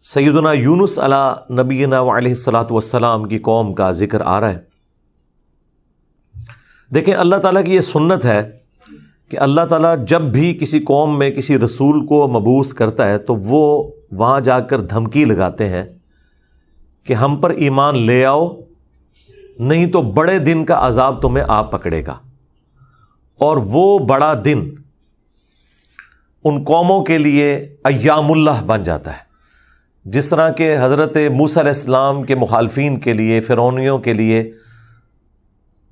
سیدنا یونس علی نبینا علیہ الصلاۃ والسلام کی قوم کا ذکر آ رہا ہے۔ دیکھیں اللہ تعالیٰ کی یہ سنت ہے کہ اللہ تعالیٰ جب بھی کسی قوم میں کسی رسول کو مبعوث کرتا ہے تو وہ وہاں جا کر دھمکی لگاتے ہیں کہ ہم پر ایمان لے آؤ، نہیں تو بڑے دن کا عذاب تمہیں آ پکڑے گا۔ اور وہ بڑا دن ان قوموں کے لیے ایام اللہ بن جاتا ہے، جس طرح کہ حضرت موسیٰ علیہ السلام کے مخالفین کے لیے، فرعونیوں کے لیے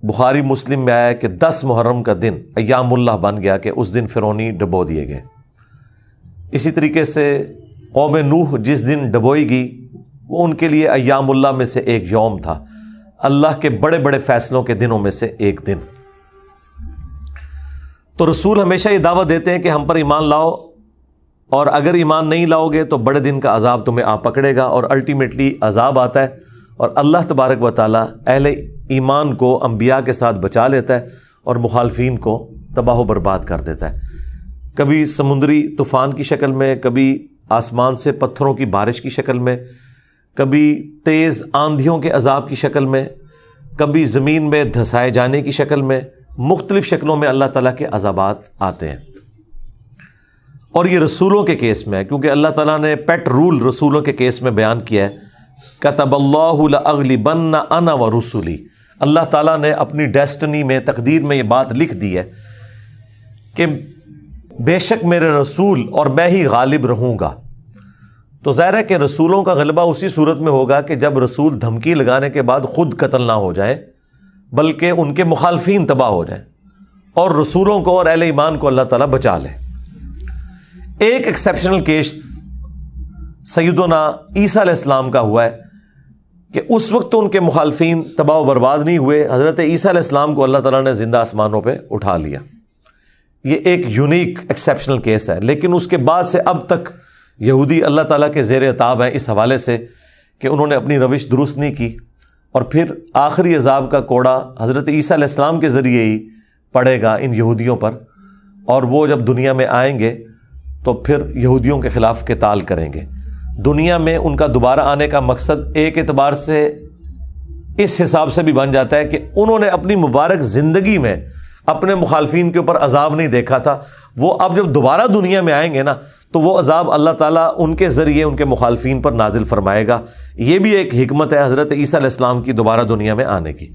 بخاری مسلم میں آیا کہ 10 محرم کا دن ایام اللہ بن گیا کہ اس دن فرعونی ڈبو دیے گئے۔ اسی طریقے سے قوم نوح جس دن ڈبوئی گئی وہ ان کے لیے ایام اللہ میں سے ایک یوم تھا، اللہ کے بڑے بڑے فیصلوں کے دنوں میں سے ایک دن۔ تو رسول ہمیشہ یہ دعوت دیتے ہیں کہ ہم پر ایمان لاؤ، اور اگر ایمان نہیں لاؤ گے تو بڑے دن کا عذاب تمہیں آ پکڑے گا، اور الٹیمیٹلی عذاب آتا ہے، اور اللہ تبارک و تعالیٰ اہل ایمان کو انبیاء کے ساتھ بچا لیتا ہے اور مخالفین کو تباہ و برباد کر دیتا ہے، کبھی سمندری طوفان کی شکل میں، کبھی آسمان سے پتھروں کی بارش کی شکل میں، کبھی تیز آندھیوں کے عذاب کی شکل میں، کبھی زمین میں دھسائے جانے کی شکل میں، مختلف شکلوں میں اللہ تعالیٰ کے عذابات آتے ہیں۔ اور یہ رسولوں کے کیس میں ہے، کیونکہ اللہ تعالیٰ نے پیٹ رول رسولوں کے کیس میں بیان کیا ہے، کتب اللہ لأغلبن انا ورسلی، اللہ تعالیٰ نے اپنی ڈیسٹنی میں، تقدیر میں یہ بات لکھ دی ہے کہ بے شک میرے رسول اور میں ہی غالب رہوں گا۔ تو ظاہر ہے کہ رسولوں کا غلبہ اسی صورت میں ہوگا کہ جب رسول دھمکی لگانے کے بعد خود قتل نہ ہو جائیں بلکہ ان کے مخالفین تباہ ہو جائیں، اور رسولوں کو اور اہل ایمان کو اللہ تعالیٰ بچا لے۔ ایک ایکسیپشنل کیس سیدنا عیسیٰ علیہ السلام کا ہوا ہے کہ اس وقت تو ان کے مخالفین تباہ و برباد نہیں ہوئے، حضرت عیسیٰ علیہ السلام کو اللہ تعالیٰ نے زندہ آسمانوں پہ اٹھا لیا۔ یہ ایک یونیک ایکسیپشنل کیس ہے، لیکن اس کے بعد سے اب تک یہودی اللہ تعالیٰ کے زیر عتاب ہیں اس حوالے سے کہ انہوں نے اپنی روش درست نہیں کی، اور پھر آخری عذاب کا کوڑا حضرت عیسیٰ علیہ السلام کے ذریعے ہی پڑے گا ان یہودیوں پر، اور وہ جب دنیا میں آئیں گے تو پھر یہودیوں کے خلاف قتال کریں گے۔ دنیا میں ان کا دوبارہ آنے کا مقصد ایک اعتبار سے اس حساب سے بھی بن جاتا ہے کہ انہوں نے اپنی مبارک زندگی میں اپنے مخالفین کے اوپر عذاب نہیں دیکھا تھا، وہ اب جب دوبارہ دنیا میں آئیں گے نا تو وہ عذاب اللہ تعالیٰ ان کے ذریعے ان کے مخالفین پر نازل فرمائے گا۔ یہ بھی ایک حکمت ہے حضرت عیسیٰ علیہ السلام کی دوبارہ دنیا میں آنے کی،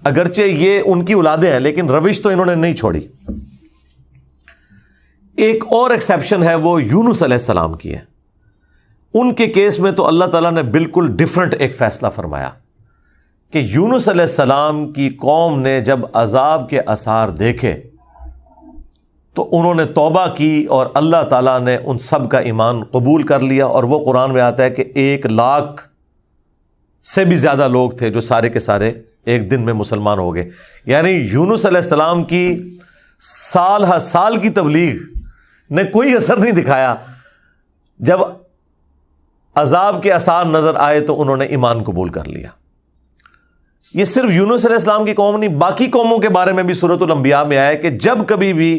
اگرچہ یہ ان کی اولادیں ہیں لیکن روش تو انہوں نے نہیں چھوڑی۔ ایک اور ایکسیپشن ہے وہ یونس علیہ السلام کی ہے۔ ان کے کیس میں تو اللہ تعالیٰ نے بالکل ڈیفرنٹ ایک فیصلہ فرمایا کہ یونس علیہ السلام کی قوم نے جب عذاب کے آثار دیکھے تو انہوں نے توبہ کی، اور اللہ تعالیٰ نے ان سب کا ایمان قبول کر لیا، اور وہ قرآن میں آتا ہے کہ 1,00,000 سے بھی زیادہ لوگ تھے جو سارے کے سارے ایک دن میں مسلمان ہو گئے۔ یعنی یونس علیہ السلام کی سال ہر سال کی تبلیغ نے کوئی اثر نہیں دکھایا، جب عذاب کے آثار نظر آئے تو انہوں نے ایمان قبول کر لیا۔ یہ صرف یونس علیہ السلام کی قوم نہیں، باقی قوموں کے بارے میں بھی سورۃ الانبیاء میں آیا کہ جب کبھی بھی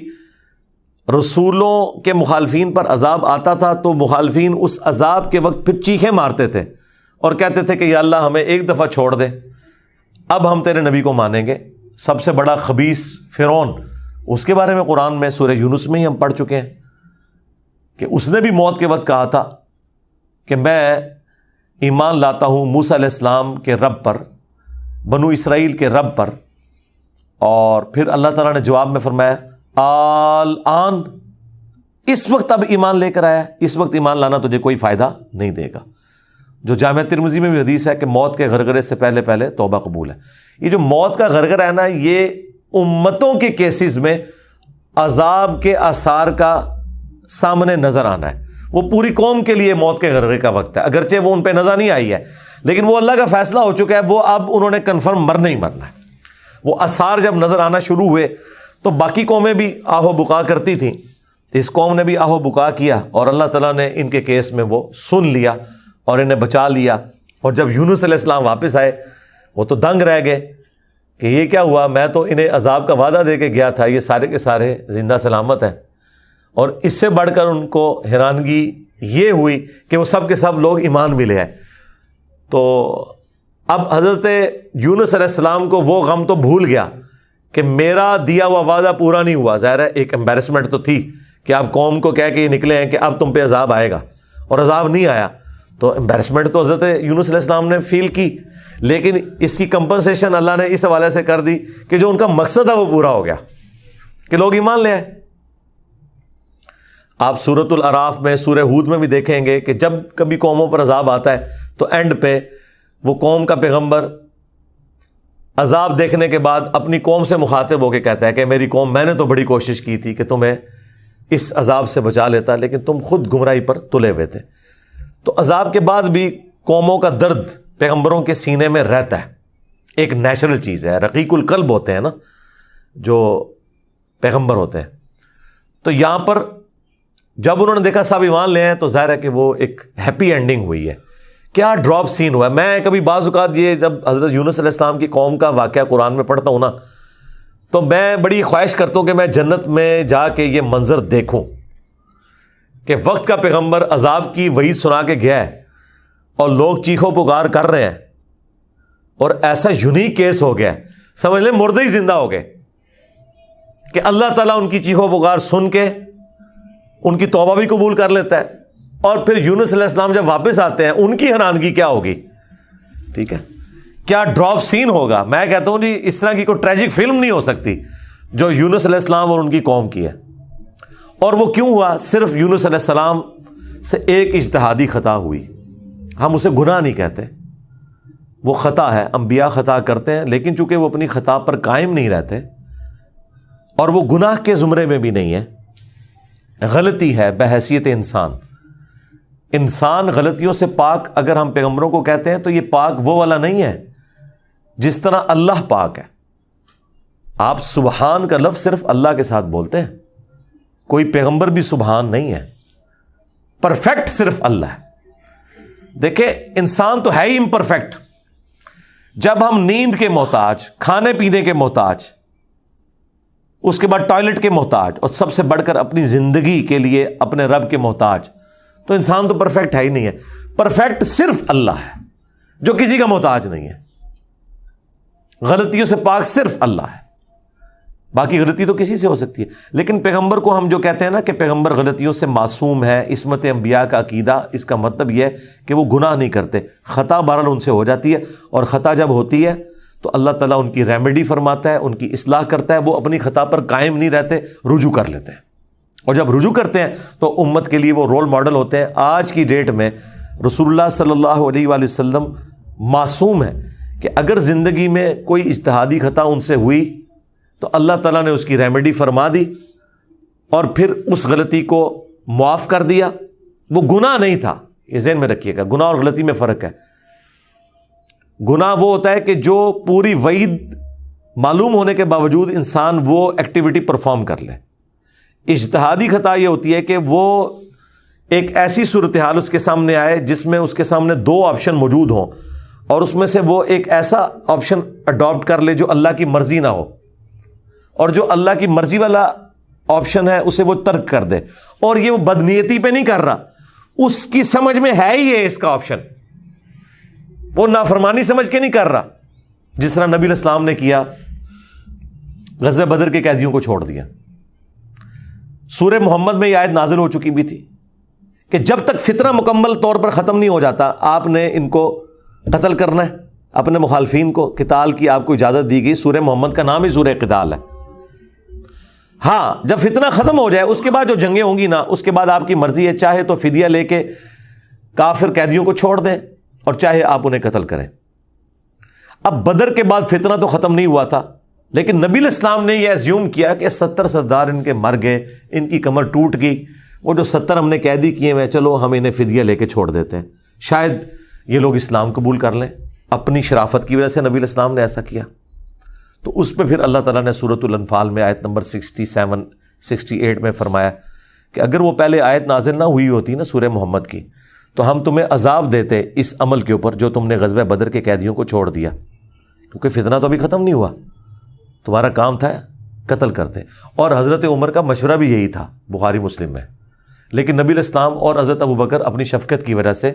رسولوں کے مخالفین پر عذاب آتا تھا تو مخالفین اس عذاب کے وقت پھر چیخیں مارتے تھے اور کہتے تھے کہ یا اللہ ہمیں ایک دفعہ چھوڑ دے، اب ہم تیرے نبی کو مانیں گے۔ سب سے بڑا خبیث فرعون، اس کے بارے میں قرآن میں سورہ یونس میں ہی ہم پڑھ چکے ہیں کہ اس نے بھی موت کے وقت کہا تھا کہ میں ایمان لاتا ہوں موسیٰ علیہ السلام کے رب پر، بنو اسرائیل کے رب پر، اور پھر اللہ تعالیٰ نے جواب میں فرمایا آن، اس وقت اب ایمان لے کر آیا، اس وقت ایمان لانا تجھے کوئی فائدہ نہیں دے گا۔ جو جامع ترمذی میں بھی حدیث ہے کہ موت کے غرغرے سے پہلے پہلے توبہ قبول ہے۔ یہ جو موت کا غرغرہ ہے نا، یہ امتوں کے کیسز میں عذاب کے آثار کا سامنے نظر آنا ہے۔ وہ پوری قوم کے لیے موت کے غرغرے کا وقت ہے، اگرچہ وہ ان پہ نظر نہیں آئی ہے، لیکن وہ اللہ کا فیصلہ ہو چکا ہے، وہ اب انہوں نے کنفرم مرنا ہی مرنا ہے۔ وہ آثار جب نظر آنا شروع ہوئے تو باقی قومیں بھی آہو بکا کرتی تھیں، اس قوم نے بھی آہو بکا کیا، اور اللہ تعالیٰ نے ان کے کیس میں وہ سن لیا اور انہیں بچا لیا۔ اور جب یونس علیہ السلام واپس آئے وہ تو دنگ رہ گئے کہ یہ کیا ہوا، میں تو انہیں عذاب کا وعدہ دے کے گیا تھا، یہ سارے کے سارے زندہ سلامت ہیں۔ اور اس سے بڑھ کر ان کو حیرانگی یہ ہوئی کہ وہ سب کے سب لوگ ایمان بھی لے آئے. تو اب حضرت یونس علیہ السلام کو وہ غم تو بھول گیا کہ میرا دیا ہوا وعدہ پورا نہیں ہوا. ظاہر ہے ایک امبیرسمنٹ تو تھی کہ آپ قوم کو کہہ کے یہ نکلے ہیں کہ اب تم پہ عذاب آئے گا, اور عذاب نہیں آیا. تو امبیرسمنٹ تو حضرت یونس علیہ السلام نے فیل کی, لیکن اس کی کمپنسیشن اللہ نے اس حوالے سے کر دی کہ جو ان کا مقصد ہے وہ پورا ہو گیا کہ لوگ ایمان لے آئے. آپ سورۃ الاعراف میں, سورہ ہود میں بھی دیکھیں گے کہ جب کبھی قوموں پر عذاب آتا ہے تو اینڈ پہ وہ قوم کا پیغمبر عذاب دیکھنے کے بعد اپنی قوم سے مخاطب ہو کے کہتا ہے کہ میری قوم, میں نے تو بڑی کوشش کی تھی کہ تمہیں اس عذاب سے بچا لیتا, لیکن تم خود گمراہی پر تلے ہوئے تھے. تو عذاب کے بعد بھی قوموں کا درد پیغمبروں کے سینے میں رہتا ہے, ایک نیچرل چیز ہے. رقیق القلب ہوتے ہیں نا جو پیغمبر ہوتے ہیں. تو یہاں پر جب انہوں نے دیکھا سب ایمان لے ہیں تو ظاہر ہے کہ وہ ایک ہیپی اینڈنگ ہوئی ہے. کیا ڈراپ سین ہوا ہے. میں کبھی بعض اوقات یہ جب حضرت یونس علیہ السلام کی قوم کا واقعہ قرآن میں پڑھتا ہوں نا, تو میں بڑی خواہش کرتا ہوں کہ میں جنت میں جا کے یہ منظر دیکھوں کہ وقت کا پیغمبر عذاب کی وعید سنا کے گیا ہے اور لوگ چیخو پکار کر رہے ہیں, اور ایسا یونیک کیس ہو گیا ہے, سمجھ لیں مردے ہی زندہ ہو گئے, کہ اللہ تعالیٰ ان کی چیخو پکار سن کے ان کی توبہ بھی قبول کر لیتا ہے. اور پھر یونس علیہ السلام جب واپس آتے ہیں ان کی حیرانگی کیا ہوگی. ٹھیک ہے, کیا ڈراپ سین ہوگا. میں کہتا ہوں جی اس طرح کی کوئی ٹریجک فلم نہیں ہو سکتی جو یونس علیہ السلام اور ان کی قوم کی ہے. اور وہ کیوں ہوا؟ صرف یونس علیہ السلام سے ایک اجتہادی خطا ہوئی. ہم اسے گناہ نہیں کہتے, وہ خطا ہے. انبیاء خطا کرتے ہیں, لیکن چونکہ وہ اپنی خطا پر قائم نہیں رہتے اور وہ گناہ کے زمرے میں بھی نہیں ہے, غلطی ہے بحیثیت انسان. انسان غلطیوں سے پاک اگر ہم پیغمبروں کو کہتے ہیں تو یہ پاک وہ والا نہیں ہے جس طرح اللہ پاک ہے. آپ سبحان کا لفظ صرف اللہ کے ساتھ بولتے ہیں, کوئی پیغمبر بھی سبحان نہیں ہے. پرفیکٹ صرف اللہ ہے. دیکھیں انسان تو ہے ہی امپرفیکٹ. جب ہم نیند کے محتاج, کھانے پینے کے محتاج, اس کے بعد ٹوائلٹ کے محتاج, اور سب سے بڑھ کر اپنی زندگی کے لیے اپنے رب کے محتاج, تو انسان تو پرفیکٹ ہے ہی نہیں ہے. پرفیکٹ صرف اللہ ہے جو کسی کا محتاج نہیں ہے. غلطیوں سے پاک صرف اللہ ہے, باقی غلطی تو کسی سے ہو سکتی ہے. لیکن پیغمبر کو ہم جو کہتے ہیں نا کہ پیغمبر غلطیوں سے معصوم ہے, عصمت انبیاء کا عقیدہ, اس کا مطلب یہ ہے کہ وہ گناہ نہیں کرتے. خطا بہرحال ان سے ہو جاتی ہے, اور خطا جب ہوتی ہے تو اللہ تعالیٰ ان کی ریمیڈی فرماتا ہے, ان کی اصلاح کرتا ہے. وہ اپنی خطا پر قائم نہیں رہتے, رجوع کر لیتے ہیں, اور جب رجوع کرتے ہیں تو امت کے لیے وہ رول ماڈل ہوتے ہیں. آج کی ڈیٹ میں رسول اللہ صلی اللہ علیہ وآلہ وسلم معصوم ہے کہ اگر زندگی میں کوئی اجتہادی خطا ان سے ہوئی تو اللہ تعالیٰ نے اس کی ریمیڈی فرما دی اور پھر اس غلطی کو معاف کر دیا. وہ گناہ نہیں تھا, یہ ذہن میں رکھیے گا. گناہ اور غلطی میں فرق ہے. گناہ وہ ہوتا ہے کہ جو پوری وعید معلوم ہونے کے باوجود انسان وہ ایکٹیویٹی پرفارم کر لے. اجتہادی خطا یہ ہوتی ہے کہ وہ ایک ایسی صورتحال اس کے سامنے آئے جس میں اس کے سامنے دو آپشن موجود ہوں, اور اس میں سے وہ ایک ایسا آپشن اڈاپٹ کر لے جو اللہ کی مرضی نہ ہو, اور جو اللہ کی مرضی والا آپشن ہے اسے وہ ترک کر دے. اور یہ وہ بدنیتی پہ نہیں کر رہا, اس کی سمجھ میں ہے ہی ہے اس کا آپشن, وہ نافرمانی سمجھ کے نہیں کر رہا. جس طرح نبی علیہ السلام نے کیا, غزوہ بدر کے قیدیوں کو چھوڑ دیا. سورہ محمد میں یہ آیت نازل ہو چکی بھی تھی کہ جب تک فتنہ مکمل طور پر ختم نہیں ہو جاتا آپ نے ان کو قتل کرنا ہے, اپنے مخالفین کو. قتال کی آپ کو اجازت دی گئی, سورہ محمد کا نام ہی سورہ قتال ہے. ہاں جب فتنہ ختم ہو جائے اس کے بعد جو جنگیں ہوں گی نا, اس کے بعد آپ کی مرضی ہے, چاہے تو فدیہ لے کے کافر قیدیوں کو چھوڑ دیں اور چاہے آپ انہیں قتل کریں. اب بدر کے بعد فتنہ تو ختم نہیں ہوا تھا, لیکن نبی علیہ السلام نے یہ ایزیوم کیا کہ 70 سردار ان کے مر گئے, ان کی کمر ٹوٹ گئی, وہ جو 70 ہم نے قیدی کیے ہوئے, چلو ہم انہیں فدیہ لے کے چھوڑ دیتے ہیں, شاید یہ لوگ اسلام قبول کر لیں. اپنی شرافت کی وجہ سے نبی علیہ السلام نے ایسا کیا. تو اس پہ پھر اللہ تعالیٰ نے سورۃ الانفال میں آیت نمبر 67 68 میں فرمایا کہ اگر وہ پہلے آیت نازل نہ ہوئی ہوتی نا سورہ محمد کی, تو ہم تمہیں عذاب دیتے اس عمل کے اوپر جو تم نے غزوہ بدر کے قیدیوں کو چھوڑ دیا, کیونکہ فتنہ تو ابھی ختم نہیں ہوا, تمہارا کام تھا قتل کرتے. اور حضرت عمر کا مشورہ بھی یہی تھا, بخاری مسلم میں, لیکن نبی علیہ السلام اور حضرت ابوبکر اپنی شفقت کی وجہ سے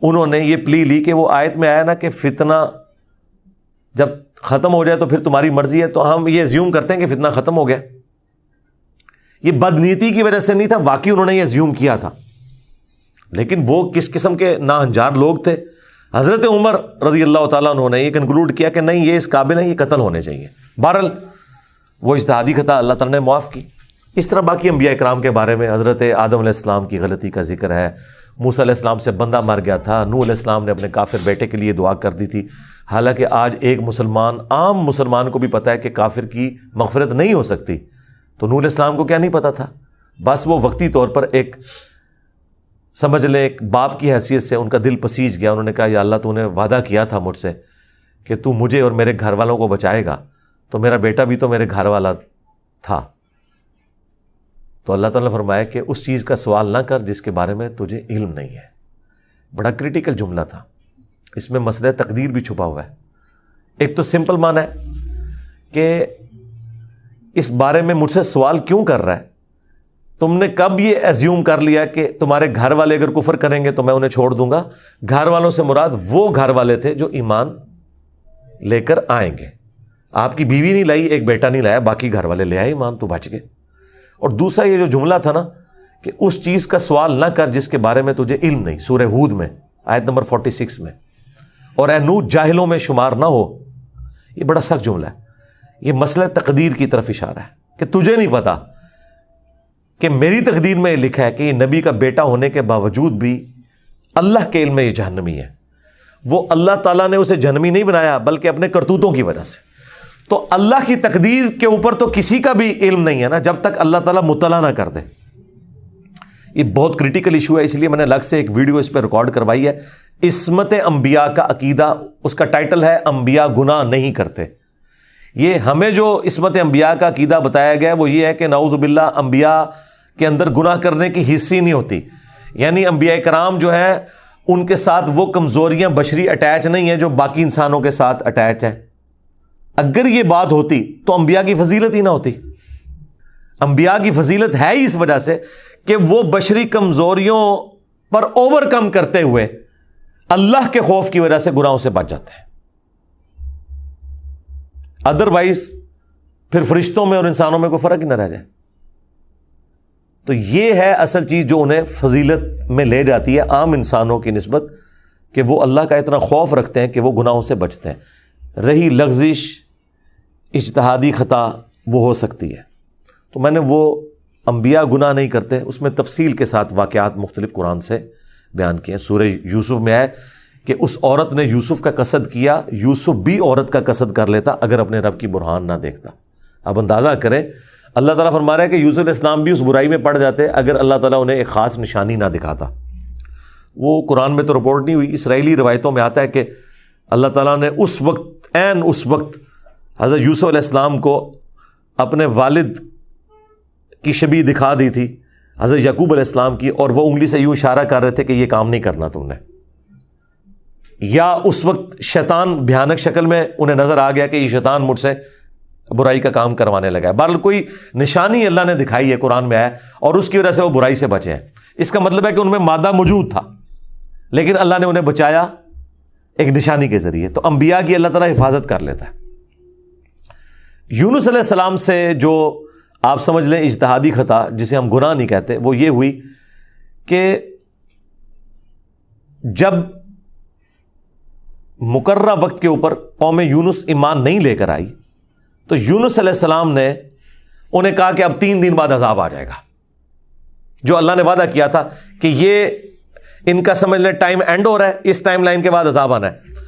انہوں نے یہ پلی لی کہ وہ آیت میں آیا نا کہ فتنہ جب ختم ہو جائے تو پھر تمہاری مرضی ہے، تو ہم یہ ایزیوم کرتے ہیں کہ فتنہ ختم ہو گیا. یہ بدنیتی کی وجہ سے نہیں تھا، واقعی انہوں نے یہ ایزیوم کیا تھا. لیکن وہ کس قسم کے ناہنجار لوگ تھے. حضرت عمر رضی اللہ تعالیٰ عنہ نے یہ کنکلوڈ کیا کہ نہیں، یہ اس قابل ہیں، یہ قتل ہونے چاہیے. بہرحال وہ اجتہادی خطا اللہ تعالیٰ نے معاف کی. اس طرح باقی انبیاء کرام کے بارے میں حضرت آدم علیہ السلام کی غلطی کا ذکر ہے. موسیٰ علیہ السلام سے بندہ مر گیا تھا، نوح علیہ السلام نے اپنے کافر بیٹے کے لیے دعا کر دی تھی. حالانکہ آج ایک مسلمان، عام مسلمان کو بھی پتہ ہے کہ کافر کی مغفرت نہیں ہو سکتی. تو نوح علیہ السلام کو کیا نہیں پتہ تھا؟ بس وہ وقتی طور پر ایک سمجھ لیں ایک باپ کی حیثیت سے ان کا دل پسیج گیا. انہوں نے کہا یا اللہ تو نے وعدہ کیا تھا مجھ سے کہ تو مجھے اور میرے گھر والوں کو بچائے گا، تو میرا بیٹا بھی تو میرے گھر والا تھا. تو اللہ تعالیٰ نے فرمایا کہ اس چیز کا سوال نہ کر جس کے بارے میں تجھے علم نہیں ہے. بڑا کریٹیکل جملہ تھا، اس میں مسئلہ تقدیر بھی چھپا ہوا ہے. ایک تو سمپل معنی ہے کہ اس بارے میں مجھ سے سوال کیوں کر رہا ہے؟ تم نے کب یہ ایزیوم کر لیا کہ تمہارے گھر والے اگر کفر کریں گے تو میں انہیں چھوڑ دوں گا؟ گھر والوں سے مراد وہ گھر والے تھے جو ایمان لے کر آئیں گے. آپ کی بیوی نہیں لائی، ایک بیٹا نہیں لایا، باقی گھر والے لے آئے ایمان، تو بچ گئے. اور دوسرا یہ جو جملہ تھا نا کہ اس چیز کا سوال نہ کر جس کے بارے میں تجھے علم نہیں، سورہ ہود میں آیت نمبر 46 میں، اور اے نوح جاہلوں میں شمار نہ ہو. یہ بڑا سخت جملہ ہے. یہ مسئلہ تقدیر کی طرف اشارہ ہے کہ تجھے نہیں پتا کہ میری تقدیر میں یہ لکھا ہے کہ یہ نبی کا بیٹا ہونے کے باوجود بھی اللہ کے علم میں یہ جہنمی ہے. وہ اللہ تعالیٰ نے اسے جہنمی نہیں بنایا بلکہ اپنے کرتوتوں کی وجہ سے. تو اللہ کی تقدیر کے اوپر تو کسی کا بھی علم نہیں ہے نا جب تک اللہ تعالیٰ مطلع نہ کر دے. یہ بہت کریٹیکل ایشو ہے، اس لیے میں نے الگ سے ایک ویڈیو اس پہ ریکارڈ کروائی ہے. عصمت انبیاء کا عقیدہ، اس کا ٹائٹل ہے انبیاء گناہ نہیں کرتے. یہ ہمیں جو عصمت انبیاء کا عقیدہ بتایا گیا ہے وہ یہ ہے کہ نعوذ باللہ انبیاء کے اندر گناہ کرنے کی حص ہی نہیں ہوتی. یعنی انبیاء کرام جو ہے ان کے ساتھ وہ کمزوریاں بشری اٹیچ نہیں ہیں جو باقی انسانوں کے ساتھ اٹیچ ہیں. اگر یہ بات ہوتی تو انبیاء کی فضیلت ہی نہ ہوتی. انبیاء کی فضیلت ہے ہی اس وجہ سے کہ وہ بشری کمزوریوں پر اوور کم کرتے ہوئے اللہ کے خوف کی وجہ سے گناہوں سے بچ جاتے ہیں. ادروائز پھر فرشتوں میں اور انسانوں میں کوئی فرق ہی نہ رہ جائے. تو یہ ہے اصل چیز جو انہیں فضیلت میں لے جاتی ہے عام انسانوں کی نسبت، کہ وہ اللہ کا اتنا خوف رکھتے ہیں کہ وہ گناہوں سے بچتے ہیں. رہی لغزش اجتہادی خطا وہ ہو سکتی ہے. تو میں نے وہ انبیاء گناہ نہیں کرتے اس میں تفصیل کے ساتھ واقعات مختلف قرآن سے بیان کیے. سورہ یوسف میں ہے کہ اس عورت نے یوسف کا قصد کیا، یوسف بھی عورت کا قصد کر لیتا اگر اپنے رب کی برہان نہ دیکھتا. اب اندازہ کریں، اللہ تعالیٰ فرما رہا ہے کہ یوسف علیہ السلام بھی اس برائی میں پڑ جاتے اگر اللہ تعالیٰ انہیں ایک خاص نشانی نہ دکھاتا. وہ قرآن میں تو رپورٹ نہیں ہوئی، اسرائیلی روایتوں میں آتا ہے کہ اللہ تعالیٰ نے اس وقت حضرت یوسف علیہ السلام کو اپنے والد کی شبیہ دکھا دی تھی، حضرت یعقوب علیہ السلام کی، اور وہ انگلی سے یوں اشارہ کر رہے تھے کہ یہ کام نہیں کرنا تم نے. یا اس وقت شیطان بھیانک شکل میں انہیں نظر آ گیا کہ یہ شیطان مجھ سے برائی کا کام کروانے لگا ہے. بہرحال کوئی نشانی اللہ نے دکھائی ہے قرآن میں ہے اور اس کی وجہ سے وہ برائی سے بچے ہیں. اس کا مطلب ہے کہ ان میں مادہ موجود تھا لیکن اللہ نے انہیں بچایا ایک نشانی کے ذریعے. تو انبیاء کی اللہ تعالیٰ حفاظت کر لیتا ہے. یونس علیہ السلام سے جو آپ سمجھ لیں اجتہادی خطا جسے ہم گناہ نہیں کہتے وہ یہ ہوئی کہ جب مقررہ وقت کے اوپر قوم یونس ایمان نہیں لے کر آئی تو یونس علیہ السلام نے انہیں کہا کہ اب 3 دن بعد عذاب آ جائے گا. جو اللہ نے وعدہ کیا تھا کہ یہ ان کا سمجھ لیں ٹائم اینڈ ہو رہا ہے، اس ٹائم لائن کے بعد عذاب آنا ہے.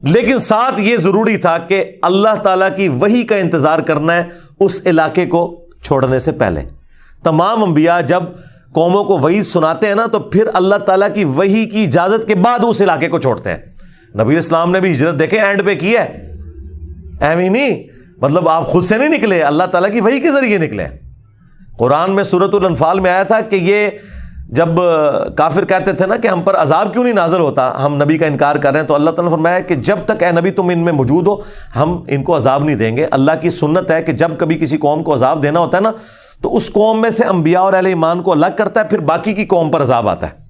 لیکن ساتھ یہ ضروری تھا کہ اللہ تعالیٰ کی وحی کا انتظار کرنا ہے اس علاقے کو چھوڑنے سے پہلے. تمام انبیاء جب قوموں کو وحی سناتے ہیں نا تو پھر اللہ تعالیٰ کی وحی کی اجازت کے بعد اس علاقے کو چھوڑتے ہیں. نبی اسلام نے بھی ہجرت دیکھیں اینڈ پہ کی ہے، ایویں نہیں، مطلب آپ خود سے نہیں نکلے، اللہ تعالیٰ کی وحی کے ذریعے نکلے. قرآن میں سورۃ الانفال میں آیا تھا کہ یہ جب کافر کہتے تھے نا کہ ہم پر عذاب کیوں نہیں نازل ہوتا، ہم نبی کا انکار کر رہے ہیں، تو اللہ تعالیٰ نے فرمایا کہ جب تک اے نبی تم ان میں موجود ہو ہم ان کو عذاب نہیں دیں گے. اللہ کی سنت ہے کہ جب کبھی کسی قوم کو عذاب دینا ہوتا ہے نا تو اس قوم میں سے انبیاء اور اہل ایمان کو الگ کرتا ہے، پھر باقی کی قوم پر عذاب آتا ہے،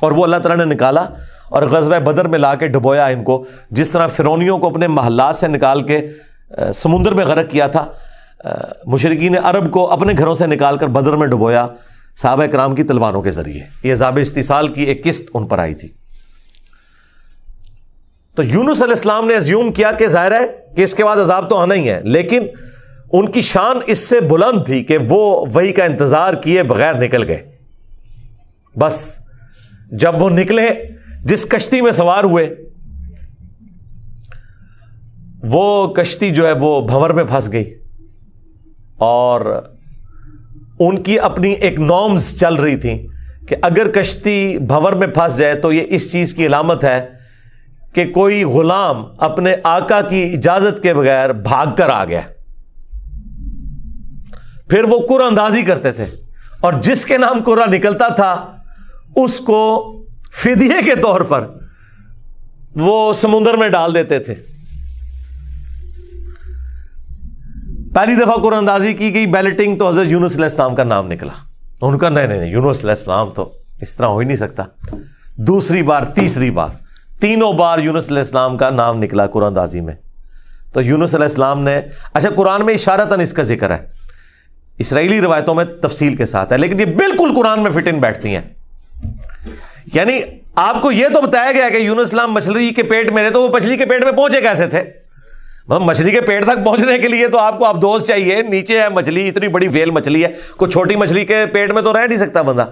اور وہ اللہ تعالیٰ نے نکالا اور غزوہ بدر میں لا کے ڈبویا ان کو، جس طرح فرعونیوں کو اپنے محلات سے نکال کے سمندر میں غرق کیا تھا، مشرکین عرب کو اپنے گھروں سے نکال کر بدر میں ڈبویا صحابہ کرام کی تلواروں کے ذریعے۔ یہ عذاب استیصال کی ایک قسط ان پر آئی تھی۔ تو یونس علیہ السلام نے ازیوم کیا کہ ظاہر ہے کہ اس کے بعد عذاب تو آنا ہی ہے، لیکن ان کی شان اس سے بلند تھی کہ وہ وحی کا انتظار کیے بغیر نکل گئے۔ بس جب وہ نکلے، جس کشتی میں سوار ہوئے، وہ کشتی جو ہے وہ بھنور میں پھنس گئی، اور ان کی اپنی ایک نارمز چل رہی تھیں کہ اگر کشتی بھنور میں پھنس جائے تو یہ اس چیز کی علامت ہے کہ کوئی غلام اپنے آقا کی اجازت کے بغیر بھاگ کر آ گیا۔ پھر وہ قرعہ اندازی کرتے تھے، اور جس کے نام قرعہ نکلتا تھا اس کو فدیے کے طور پر وہ سمندر میں ڈال دیتے تھے۔ پہلی دفعہ قرعہ اندازی کی گئی، بیلٹنگ، تو حضرت یونس علیہ السلام کا نام نکلا۔ ان کا نہیں، یونس علیہ السلام تو اس طرح ہو ہی نہیں سکتا۔ دوسری بار، تیسری بار، تینوں بار یونس علیہ السلام کا نام نکلا قرعہ اندازی میں۔ تو یونس علیہ السلام نے، اچھا قرآن میں اشارتاً اس کا ذکر ہے، اسرائیلی روایتوں میں تفصیل کے ساتھ ہے، لیکن یہ بالکل قرآن میں فٹ ان بیٹھتی ہیں۔ یعنی آپ کو یہ تو بتایا گیا کہ یونس السلام مچھلی کے پیٹ میں رہے، تو وہ مچھلی کے پیٹ میں پہنچے کیسے تھے؟ مچھلی کے پیٹ تک پہنچنے کے لیے تو آپ کو ابدوز چاہیے، نیچے ہے مچھلی، اتنی بڑی ویل مچھلی ہے، کوئی چھوٹی مچھلی کے پیٹ میں تو رہ نہیں سکتا بندہ۔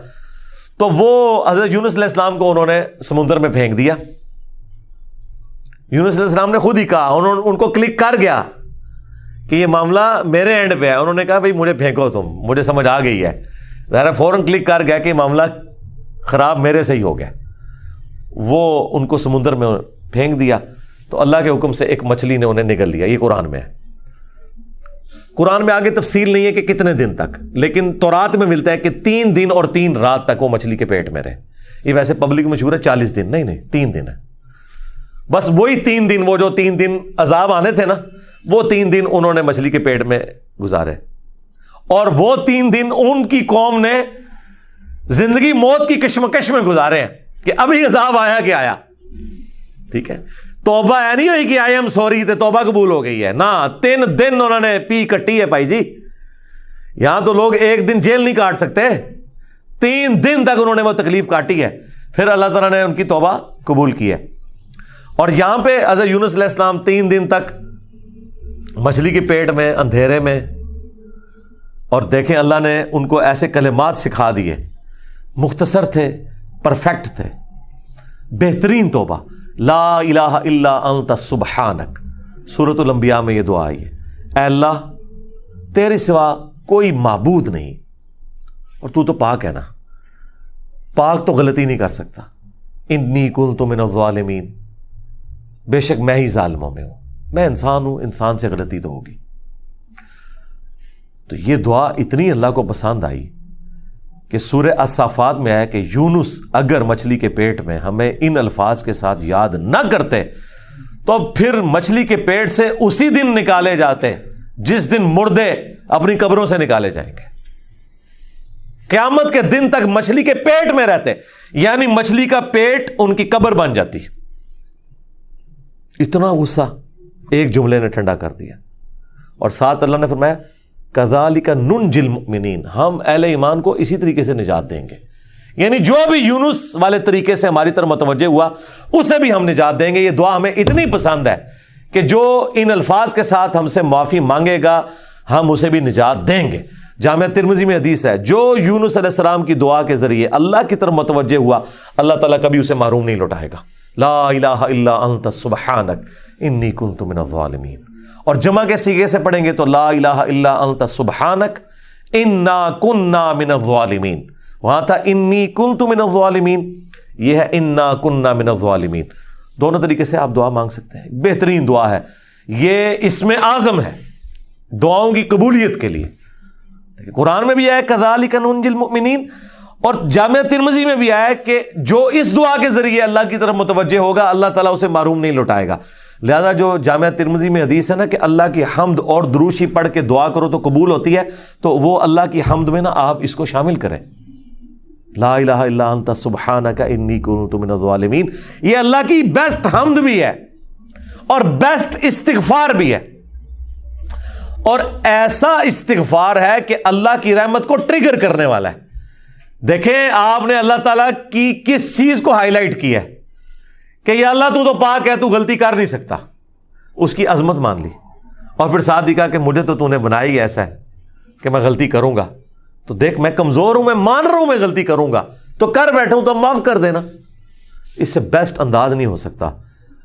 تو وہ حضرت یونس علیہ السلام کو انہوں نے سمندر میں پھینک دیا۔ یونس علیہ السلام نے خود ہی کہا، ان کو کلک کر گیا کہ یہ معاملہ میرے اینڈ پہ ہے۔ انہوں نے کہا بھائی مجھے پھینکو، تم، مجھے سمجھ آ گئی ہے، ذرا فوراً کلک کر گیا کہ معاملہ خراب میرے سے ہی ہو گیا۔ وہ ان کو سمندر میں پھینک دیا، تو اللہ کے حکم سے ایک مچھلی نے انہیں نگل لیا۔ یہ قرآن میں ہے۔ قرآن میں آگے تفصیل نہیں ہے کہ کتنے دن تک، لیکن تورات میں ملتا ہے کہ 3 دن اور 3 رات تک وہ مچھلی کے پیٹ میں رہے۔ یہ ویسے پبلک مشہور ہے 40 دن، نہیں 3 دن ہے بس۔ وہی 3 دن، وہ جو 3 دن عذاب آنے تھے نا، وہ 3 دن انہوں نے مچھلی کے پیٹ میں گزارے، اور وہ 3 دن ان کی قوم نے زندگی موت کی کشمکش میں گزارے ہیں کہ ابھی عذاب آیا کہ آیا۔ ٹھیک ہے، توبہ ہے نہیں ہوئی کہ آئی ایم سوری تے توبہ قبول ہو گئی ہے، نہ 3 دن انہوں نے پی کٹی ہے بھائی جی۔ یہاں تو لوگ 1 دن جیل نہیں کاٹ سکتے، 3 دن تک انہوں نے وہ تکلیف کاٹی ہے، پھر اللہ تعالیٰ نے ان کی توبہ قبول کی ہے۔ اور یہاں پہ حضرت یونس علیہ السلام 3 دن تک مچھلی کے پیٹ میں، اندھیرے میں، اور دیکھیں اللہ نے ان کو ایسے کلمات سکھا دیے، مختصر تھے، پرفیکٹ تھے، بہترین توبہ، لا الہ الا انت سبحانک۔ سورۃ الانبیاء میں یہ دعا آئی ہے، اے اللہ تیرے سوا کوئی معبود نہیں، اور تو پاک ہے نا، پاک تو غلطی نہیں کر سکتا۔ انی کنت من الظالمین، بے شک میں ہی ظالموں میں ہوں، میں انسان ہوں، انسان سے غلطی تو ہوگی۔ تو یہ دعا اتنی اللہ کو پسند آئی کہ سورہ الصافات میں آیا کہ یونس اگر مچھلی کے پیٹ میں ہمیں ان الفاظ کے ساتھ یاد نہ کرتے تو پھر مچھلی کے پیٹ سے اسی دن نکالے جاتے جس دن مردے اپنی قبروں سے نکالے جائیں گے۔ قیامت کے دن تک مچھلی کے پیٹ میں رہتے، یعنی مچھلی کا پیٹ ان کی قبر بن جاتی۔ اتنا غصہ ایک جملے نے ٹھنڈا کر دیا، اور ساتھ اللہ نے فرمایا کذالک ننجی المؤمنین، ہم اہل ایمان کو اسی طریقے سے نجات دیں گے۔ یعنی جو بھی یونس والے طریقے سے ہماری طرف متوجہ ہوا اسے بھی ہم نجات دیں گے۔ یہ دعا ہمیں اتنی پسند ہے کہ جو ان الفاظ کے ساتھ ہم سے معافی مانگے گا ہم اسے بھی نجات دیں گے۔ جامعہ ترمذی میں حدیث ہے، جو یونس علیہ السلام کی دعا کے ذریعے اللہ کی طرف متوجہ ہوا اللہ تعالیٰ کبھی اسے محروم نہیں لوٹائے گا۔ لا الہ الا انت سبحانک انی کنت من الظالمین۔ اور جمع کے سیغے سے پڑھیں گے تو لا الہ الا انت سبحانک انا کننا من الظالمین۔ وہاں تھا انی کنت من الظالمین، یہ ہے انا کننا من الظالمین۔ دونوں طریقے سے آپ دعا مانگ سکتے ہیں، بہترین دعا ہے یہ، اسم اعظم ہے دعاؤں کی قبولیت کے لیے۔ قرآن میں بھی آیا کذالک ننجی المؤمنین، اور جامعہ ترمذی میں بھی آیا کہ جو اس دعا کے ذریعے اللہ کی طرف متوجہ ہوگا اللہ تعالیٰ اسے محروم نہیں لوٹائے گا۔ لہذا جو جامعہ ترمذی میں حدیث ہے نا کہ اللہ کی حمد اور دروشی پڑھ کے دعا کرو تو قبول ہوتی ہے، تو وہ اللہ کی حمد میں نا آپ اس کو شامل کریں، لا الہ الا انت سبحانک انی کنت من الظالمین۔ یہ اللہ کی بیسٹ حمد بھی ہے اور بیسٹ استغفار بھی ہے، اور ایسا استغفار ہے کہ اللہ کی رحمت کو ٹریگر کرنے والا ہے۔ دیکھیں آپ نے اللہ تعالیٰ کی کس چیز کو ہائی لائٹ کی ہے کہ یا اللہ تو پاک ہے، تو غلطی کر نہیں سکتا، اس کی عظمت مان لی، اور پھر ساتھ ہی کہا کہ مجھے تو نے بنایا ہی ایسا ہے کہ میں غلطی کروں گا، تو دیکھ میں کمزور ہوں، میں مان رہا ہوں میں غلطی کروں گا، تو کر بیٹھا ہوں تو معاف کر دینا۔ اس سے بیسٹ انداز نہیں ہو سکتا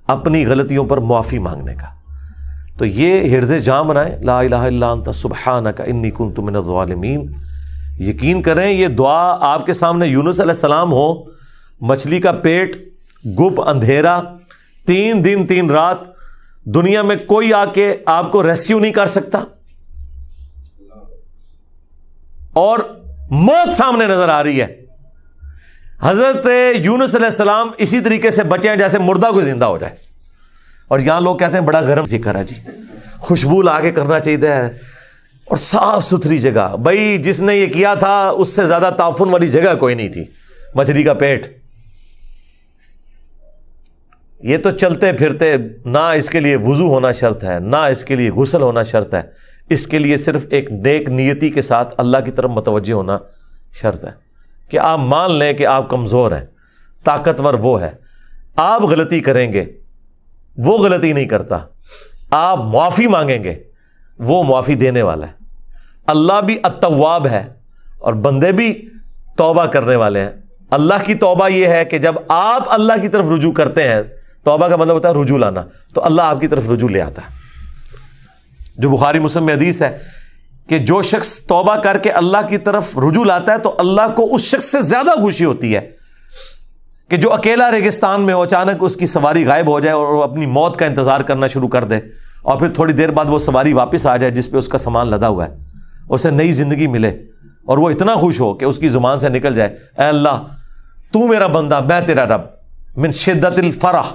اپنی غلطیوں پر معافی مانگنے کا۔ تو یہ حرز جاں بنائیں، لا الہ الا انت سبحانک انی کنت من الظالمین۔ یقین کریں یہ دعا آپ کے سامنے یونس علیہ السلام ہو، مچھلی کا پیٹ، گپ اندھیرا، 3 دن 3 رات، دنیا میں کوئی آ کے آپ کو ریسکیو نہیں کر سکتا، اور موت سامنے نظر آ رہی ہے۔ حضرت یونس علیہ السلام اسی طریقے سے بچے ہیں جیسے مردہ کو زندہ ہو جائے، اور یہاں لوگ کہتے ہیں بڑا گرم ذکر ہے جی، خوشبو لا کے کرنا چاہیے اور صاف ستھری جگہ۔ بھائی جس نے یہ کیا تھا اس سے زیادہ تعفن والی جگہ کوئی نہیں تھی، مچھلی کا پیٹ۔ یہ تو چلتے پھرتے، نہ اس کے لیے وضو ہونا شرط ہے، نہ اس کے لیے غسل ہونا شرط ہے، اس کے لیے صرف ایک نیک نیتی کے ساتھ اللہ کی طرف متوجہ ہونا شرط ہے کہ آپ مان لیں کہ آپ کمزور ہیں، طاقتور وہ ہے، آپ غلطی کریں گے وہ غلطی نہیں کرتا، آپ معافی مانگیں گے وہ معافی دینے والا ہے۔ اللہ بھی التواب ہے اور بندے بھی توبہ کرنے والے ہیں۔ اللہ کی توبہ یہ ہے کہ جب آپ اللہ کی طرف رجوع کرتے ہیں، توبہ کا مطلب ہوتا ہے رجوع لانا، تو اللہ آپ کی طرف رجوع لے آتا ہے۔ جو بخاری مسلم میں حدیث ہے کہ جو شخص توبہ کر کے اللہ کی طرف رجوع لاتا ہے تو اللہ کو اس شخص سے زیادہ خوشی ہوتی ہے کہ جو اکیلا ریگستان میں ہو، اچانک اس کی سواری غائب ہو جائے اور وہ اپنی موت کا انتظار کرنا شروع کر دے، اور پھر تھوڑی دیر بعد وہ سواری واپس آ جائے جس پہ اس کا سامان لدا ہوا ہے، اسے نئی زندگی ملے، اور وہ اتنا خوش ہو کہ اس کی زبان سے نکل جائے، اے اللہ تو میرا بندہ میں تیرا رب، من شدت الفرح،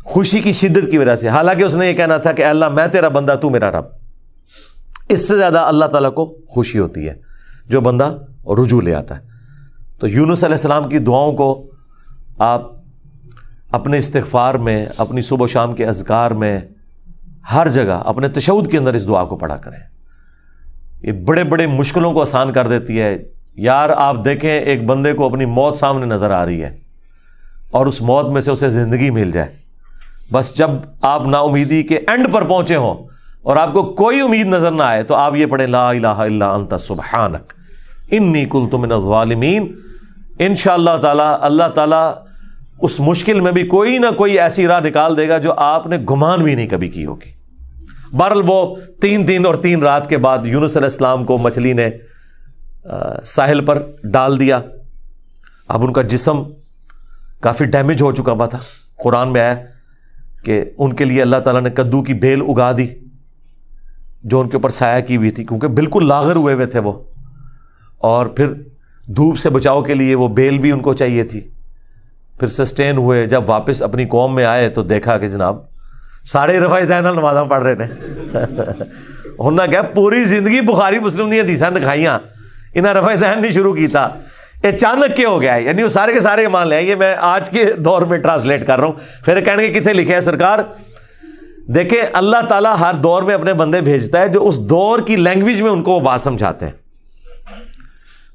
خوشی کی شدت کی وجہ سے، حالانکہ اس نے یہ کہنا تھا کہ اے اللہ میں تیرا بندہ تو میرا رب۔ اس سے زیادہ اللہ تعالیٰ کو خوشی ہوتی ہے جو بندہ رجوع لے آتا ہے۔ تو یونس علیہ السلام کی دعاؤں کو آپ اپنے استغفار میں، اپنی صبح و شام کے اذکار میں، ہر جگہ اپنے تشہد کے اندر اس دعا کو پڑھا کریں۔ یہ بڑے بڑے مشکلوں کو آسان کر دیتی ہے۔ یار آپ دیکھیں ایک بندے کو اپنی موت سامنے نظر آ رہی ہے اور اس موت میں سے اسے زندگی مل جائے، بس جب آپ نا امیدی کے اینڈ پر پہنچے ہوں اور آپ کو کوئی امید نظر نہ آئے تو آپ یہ پڑھیں، لا الہ الا انت سبحانک انی کنت من الظالمین۔ انشاءاللہ تعالی اللہ تعالیٰ اس مشکل میں بھی کوئی نہ کوئی ایسی راہ نکال دے گا جو آپ نے گمان بھی نہیں کبھی کی ہوگی۔ بہرحال وہ 3 دن اور 3 رات کے بعد یونس علیہ السلام کو مچھلی نے ساحل پر ڈال دیا۔ اب ان کا جسم کافی ڈیمیج ہو چکا ہوا تھا۔ قرآن میں آیا کہ ان کے لیے اللہ تعالیٰ نے کدو کی بیل اگا دی جو ان کے اوپر سایہ کی ہوئی تھی، کیونکہ بالکل لاغر ہوئے تھے وہ، اور پھر دھوپ سے بچاؤ کے لیے وہ بیل بھی ان کو چاہیے تھی۔ پھر سسٹین ہوئے، جب واپس اپنی قوم میں آئے تو دیکھا کہ جناب سارے رفع دین نمازاں پڑھ رہے ہیں۔ انہوں نے کہا پوری زندگی بخاری مسلم دی حدیثاں دکھائیاں، انہیں رفع دین نہیں شروع کیتا، اچانک کیا ہو گیا ہے؟ یعنی وہ سارے کے سارے مان لے۔ یہ میں آج کے دور میں ٹرانسلیٹ کر رہا ہوں، پھر کہنے کے کتنے لکھے ہیں سرکار؟ دیکھیں اللہ تعالیٰ ہر دور میں اپنے بندے بھیجتا ہے جو اس دور کی لینگویج میں ان کو وہ بات سمجھاتے ہیں۔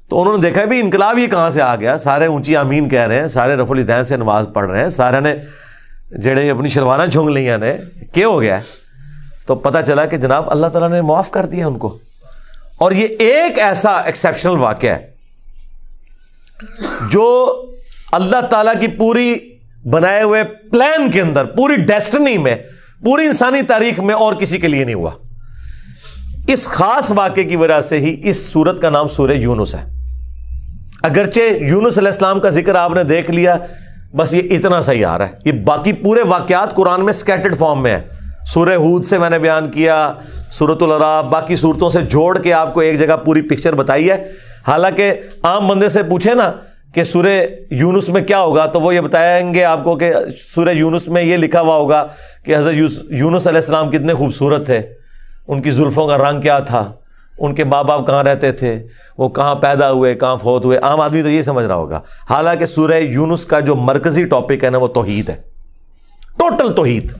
تو انہوں نے دیکھا بھی انقلاب یہ کہاں سے آ گیا، سارے اونچی آمین کہہ رہے ہیں، سارے رفع الیدین سے نماز پڑھ رہے ہیں، سارے نے جڑے اپنی شلواریں جھونگ لیاں نے، کیا ہو گیا ہے؟ تو پتہ چلا کہ جناب اللہ تعالیٰ نے معاف کر دیا ان کو۔ اور یہ ایک ایسا ایکسیپشنل واقعہ ہے جو اللہ تعالیٰ کی پوری بنائے ہوئے پلان کے اندر، پوری ڈیسٹنی میں، پوری انسانی تاریخ میں اور کسی کے لیے نہیں ہوا۔ اس خاص واقعے کی وجہ سے ہی اس سورت کا نام سورہ یونس ہے۔ اگرچہ یونس علیہ السلام کا ذکر آپ نے دیکھ لیا، بس یہ اتنا صحیح آ رہا ہے، یہ باقی پورے واقعات قرآن میں سکیٹرڈ فارم میں ہے۔ سورہ ہود سے میں نے بیان کیا، سورۃ الاعراف، باقی صورتوں سے جوڑ کے آپ کو ایک جگہ پوری پکچر بتائی ہے۔ حالانکہ عام بندے سے پوچھے نا کہ سورہ یونس میں کیا ہوگا تو وہ یہ بتائیں گے آپ کو کہ سورہ یونس میں یہ لکھا ہوا ہوگا کہ حضرت یونس علیہ السلام کتنے خوبصورت تھے، ان کی زلفوں کا رنگ کیا تھا، ان کے ماں باپ کہاں رہتے تھے، وہ کہاں پیدا ہوئے، کہاں فوت ہوئے. عام آدمی تو یہ سمجھ رہا ہوگا، حالانکہ سورہ یونس کا جو مرکزی ٹاپک ہے نا وہ توحید ہے، ٹوٹل توحید.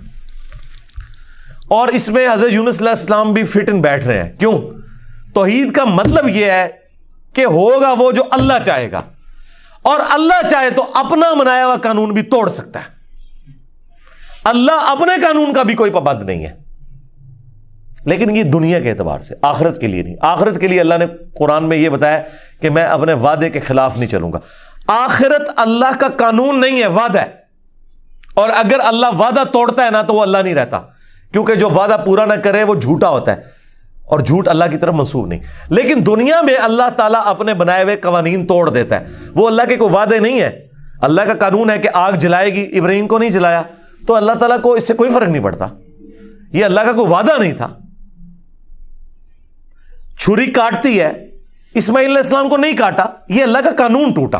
اور اس میں حضرت یونس علیہ السلام بھی فٹ ان بیٹھ رہے ہیں. کیوں؟ توحید کا مطلب یہ ہے کہ ہوگا وہ جو اللہ چاہے گا، اور اللہ چاہے تو اپنا بنایا ہوا قانون بھی توڑ سکتا ہے. اللہ اپنے قانون کا بھی کوئی پابند نہیں ہے، لیکن یہ دنیا کے اعتبار سے، آخرت کے لیے نہیں. آخرت کے لیے اللہ نے قرآن میں یہ بتایا کہ میں اپنے وعدے کے خلاف نہیں چلوں گا. آخرت اللہ کا قانون نہیں ہے، وعدہ ہے. اور اگر اللہ وعدہ توڑتا ہے نا تو وہ اللہ نہیں رہتا، کیونکہ جو وعدہ پورا نہ کرے وہ جھوٹا ہوتا ہے، اور جھوٹ اللہ کی طرف منسوب نہیں. لیکن دنیا میں اللہ تعالیٰ اپنے بنائے ہوئے قوانین توڑ دیتا ہے. وہ اللہ کے کوئی وعدے نہیں ہے. اللہ کا قانون ہے کہ آگ جلائے گی، ابراہیم کو نہیں جلایا تو اللہ تعالیٰ کو اس سے کوئی فرق نہیں پڑتا. یہ اللہ کا کوئی وعدہ نہیں تھا. چھری کاٹتی ہے، اسماعیل علیہ السلام کو نہیں کاٹا، یہ اللہ کا قانون ٹوٹا.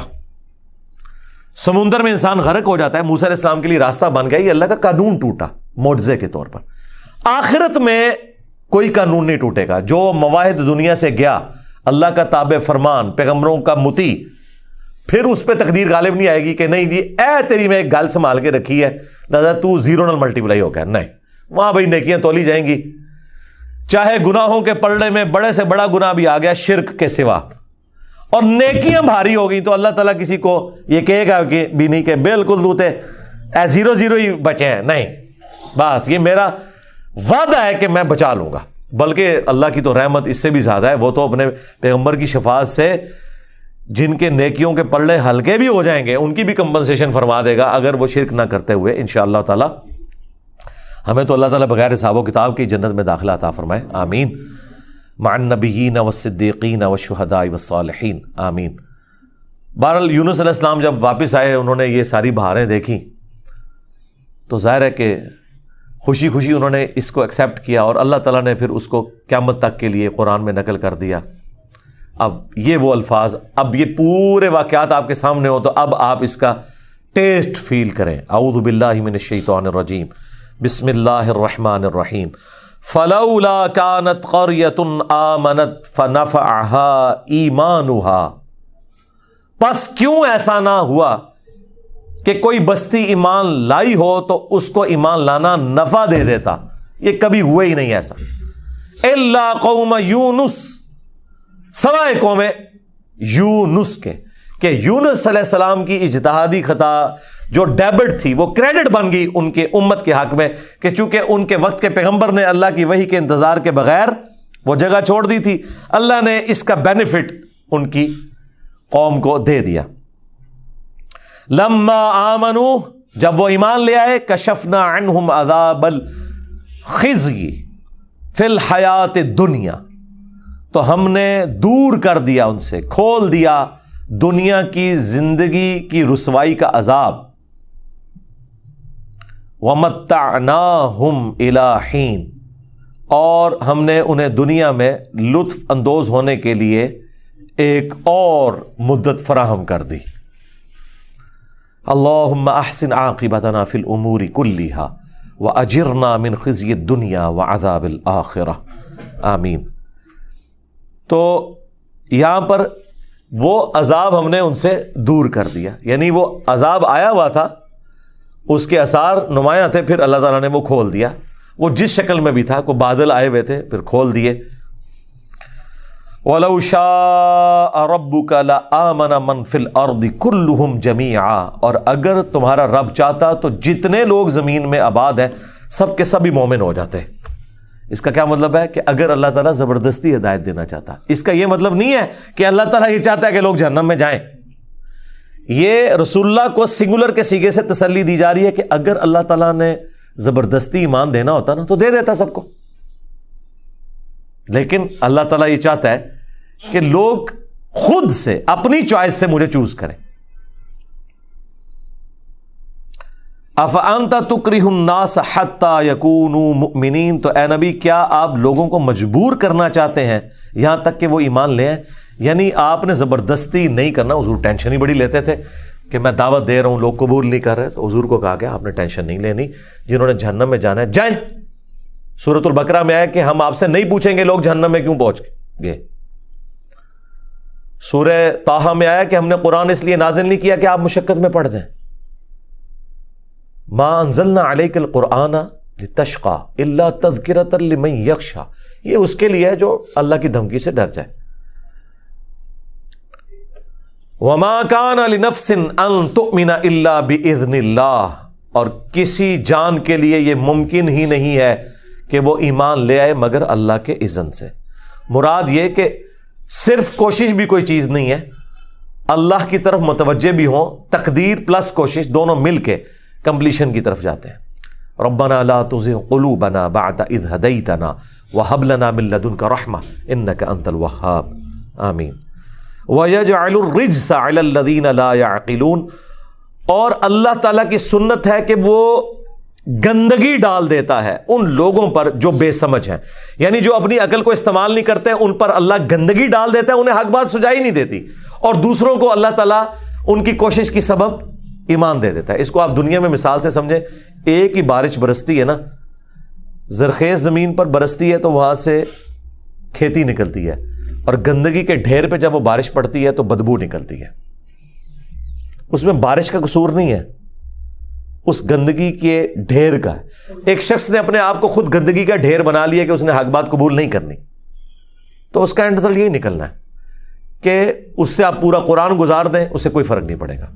سمندر میں انسان غرق ہو جاتا ہے، موسیٰ علیہ السلام کے لیے راستہ بن گیا، یہ اللہ کا قانون ٹوٹا معجزے کے طور پر. آخرت میں کوئی قانون نہیں ٹوٹے گا. جو مواہد دنیا سے گیا، اللہ کا تابع فرمان، پیغمبروں کا مطیع، پھر اس پہ تقدیر غالب نہیں آئے گی کہ نہیں جی اے تیری میں ایک گل سنبھال کے رکھی ہے لہذا تو زیرو نل ملٹیپلائی ہو گیا. نہیں، وہاں بھائی نیکیاں تولی جائیں گی. چاہے گناہوں کے پلڑے میں بڑے سے بڑا گناہ بھی آ گیا شرک کے سوا، اور نیکیاں بھاری ہو گئی تو اللہ تعالیٰ کسی کو یہ کہے گا کہ بھی نہیں کہ بالکل دوتے زیرو زیرو ہی بچے ہیں. نہیں، بس یہ میرا وعدہ ہے کہ میں بچا لوں گا. بلکہ اللہ کی تو رحمت اس سے بھی زیادہ ہے. وہ تو اپنے پیغمبر کی شفاعت سے جن کے نیکیوں کے پلڑے ہلکے بھی ہو جائیں گے ان کی بھی کمپنسیشن فرما دے گا اگر وہ شرک نہ کرتے ہوئے. انشاءاللہ تعالی ہمیں تو اللہ تعالیٰ بغیر حساب و کتاب کی جنت میں داخلہ عطا فرمائے. آمین. مع النبیین والصدیقین والشہداء والصالحین. آمین. بہرحال یونس علیہ السلام جب واپس آئے، انہوں نے یہ ساری بہاریں دیکھی تو ظاہر ہے کہ خوشی خوشی انہوں نے اس کو ایکسیپٹ کیا، اور اللہ تعالیٰ نے پھر اس کو قیامت تک کے لیے قرآن میں نقل کر دیا. اب یہ وہ الفاظ، اب یہ پورے واقعات آپ کے سامنے ہو تو اب آپ اس کا ٹیسٹ فیل کریں. اعوذ باللہ من الشیطان الرجیم، بسم اللہ الرحمن الرحیم. فلولا كانت قرية آمنت فنفعها ایمانها، پس کیوں ایسا نہ ہوا کہ کوئی بستی ایمان لائی ہو تو اس کو ایمان لانا نفع دے دیتا. یہ کبھی ہوا ہی نہیں ایسا. الا قوم یونس، سوائے قوم یونس کے، کہ یونس علیہ السلام کی اجتہادی خطا جو ڈیبٹ تھی وہ کریڈٹ بن گئی ان کے امت کے حق میں، کہ چونکہ ان کے وقت کے پیغمبر نے اللہ کی وحی کے انتظار کے بغیر وہ جگہ چھوڑ دی تھی، اللہ نے اس کا بینیفٹ ان کی قوم کو دے دیا. لما آمنوا، جب وہ ایمان لے آئے، کشفنا عنہم عذاب الخزی فی الحیات الدنیا، تو ہم نے دور کر دیا ان سے، کھول دیا دنیا کی زندگی کی رسوائی کا عذاب. وَمَتَّعْنَاهُمْ إِلَىٰ حِينٍ، اور ہم نے انہیں دنیا میں لطف اندوز ہونے کے لیے ایک اور مدت فراہم کر دی. اللہم احسن عاقبتنا فی الامور کلیہا واجرنا من خزی الدنیا وعذاب الآخرہ. آمین. تو یہاں پر وہ عذاب ہم نے ان سے دور کر دیا، یعنی وہ عذاب آیا ہوا تھا، اس کے آثار نمایاں تھے، پھر اللہ تعالیٰ نے وہ کھول دیا. وہ جس شکل میں بھی تھا، کوئی بادل آئے ہوئے تھے پھر کھول دیے. وَلَوْ شَاءَ رَبُّكَ لَآمَنَ مَنْ فِي الْأَرْضِ كُلُّهُمْ جَمِيعًا، اور اگر تمہارا رب چاہتا تو جتنے لوگ زمین میں آباد ہیں سب کے سب ہی مومن ہو جاتے. اس کا کیا مطلب ہے کہ اگر اللہ تعالیٰ زبردستی ہدایت دینا چاہتا، اس کا یہ مطلب نہیں ہے کہ اللہ تعالیٰ یہ چاہتا ہے کہ لوگ جہنم میں جائیں. یہ رسول اللہ کو سنگولر کے سیغے سے تسلی دی جا رہی ہے کہ اگر اللہ تعالیٰ نے زبردستی ایمان دینا ہوتا نا تو دے دیتا سب کو، لیکن اللہ تعالیٰ یہ چاہتا ہے کہ لوگ خود سے اپنی چوائس سے مجھے چوز کریں. افانت تکرہ الناس حتی یکونوا مؤمنین، تو اے نبی کیا آپ لوگوں کو مجبور کرنا چاہتے ہیں یہاں تک کہ وہ ایمان لے آئیں؟ یعنی آپ نے زبردستی نہیں کرنا۔ حضور ٹینشن ہی بڑی لیتے تھے کہ میں دعوت دے رہا ہوں لوگ قبول نہیں کر رہے، تو حضور کو کہا کہ آپ نے ٹینشن نہیں لینی، جنہوں نے جہنم میں جانا ہے جائیں۔ سورۃ البقرہ میں آیا کہ ہم آپ سے نہیں پوچھیں گے لوگ جہنم میں کیوں پہنچ گئے۔ سورہ طٰہٰ میں آیا کہ ہم نے قرآن اس لیے نازل نہیں کیا کہ آپ مشقت میں پڑ جائیں۔ ما انزلنا علیک القرآن لتشقى الا تذکرۃ لمن یخشی، یہ اس کے لیے ہے جو اللہ کی دھمکی سے ڈر جائے۔ وما كان لنفس ان تؤمن الا باذن اللہ، اور کسی جان کے لیے یہ ممکن ہی نہیں ہے کہ وہ ایمان لے آئے مگر اللہ کے اذن سے۔ مراد یہ کہ صرف کوشش بھی کوئی چیز نہیں ہے، اللہ کی طرف متوجہ بھی ہوں، تقدیر پلس کوشش دونوں مل کے کمپلیشن کی طرف جاتے ہیں۔ ربنا لا تزغ قلوبنا بعد اذ ہدیتنا وہب لنا من لدنک رحمہ انک انت الوہاب، آمین۔ وَيَجْعَلُ الرِّجْسَ عَلَى الَّذِينَ لَا يَعْقِلُونَ، اور اللہ تعالیٰ کی سنت ہے کہ وہ گندگی ڈال دیتا ہے ان لوگوں پر جو بے سمجھ ہیں، یعنی جو اپنی عقل کو استعمال نہیں کرتے ان پر اللہ گندگی ڈال دیتا ہے، انہیں حق بات سجائی نہیں دیتی، اور دوسروں کو اللہ تعالیٰ ان کی کوشش کی سبب ایمان دے دیتا ہے۔ اس کو آپ دنیا میں مثال سے سمجھیں، ایک ہی بارش برستی ہے نا، زرخیز زمین پر برستی ہے تو وہاں سے کھیتی نکلتی ہے، اور گندگی کے ڈھیر پہ جب وہ بارش پڑتی ہے تو بدبو نکلتی ہے۔ اس میں بارش کا قصور نہیں ہے، اس گندگی کے ڈھیر کا ہے۔ ایک شخص نے اپنے آپ کو خود گندگی کا ڈھیر بنا لیا کہ اس نے حق بات قبول نہیں کرنی، تو اس کا اینڈ رزلٹ یہی نکلنا ہے کہ اس سے آپ پورا قرآن گزار دیں، اس سے کوئی فرق نہیں پڑے گا۔